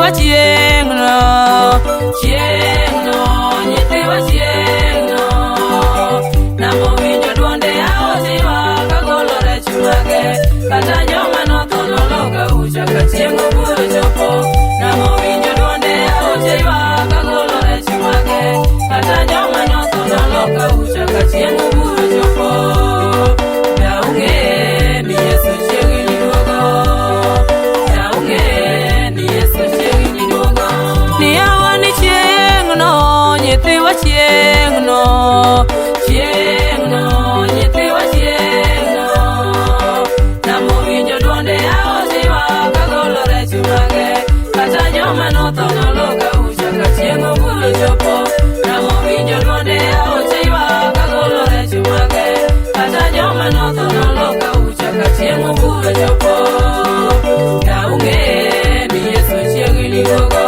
nyithiwa chieng'no, nyithiwa chieng'no. Namo winjo duonde aotiwa kagolo rech mage, kata joma notho noloka ucha ka chieng' oburo chopo. Namo winjo duonde aotiwa kagolo rech mage, kata joma notho noloka ucha ka chieng' oburo chopo. Daunge ni Yesu chiegni duogo, daunge ni Yesu chiegni duogo. Ni awa ni chieng'no, nyithiwa chieng'no, nyithiwa chieng'no. Namo winjo duonde aotiwa kagolo rech mage, kata joma notho noloka ucha ka chieng' oburo chopo. Namo winjo duonde aotiwa kagolo rech mage, kata joma notho noloka ucha ka chieng' oburo chopo. Daunge ni Yesu chiegni duogo,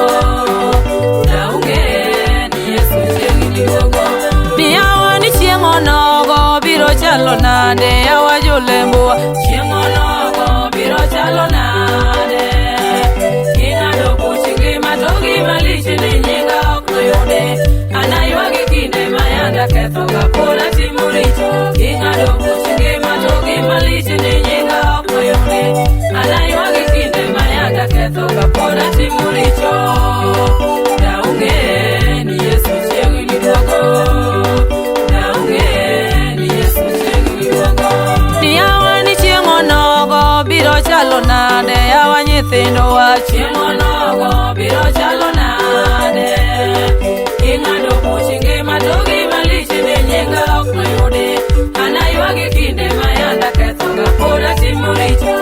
daunge ni Yesu chiegni duogo. Ni awa ni chieng' onogo biro chalo nade, awa jolembowa chieng' onogo biro chalo nade. Ing'ado buch ngima to gima lich ni nyinga ok noyude, anaywagi kinde ma yanda ketho ka pod atimo richo. Ing'ado buch ngima to gima lich ni nyinga ok noyude, anaywagi kinde ma yanda ketho ka pod atimo richo. Daunge ni Yesu chiegni duogo, daunge ni Yesu chiegni duogo. Ni awa ni chieng' onogo biro chalo nade, awa nyithindowa chieng' onogo biro chalo nade. Ing'ado buch ngima to gima lich ni nyinga ok noyude, anaywagi kinde ma yanda ketho ka pod atimo richo.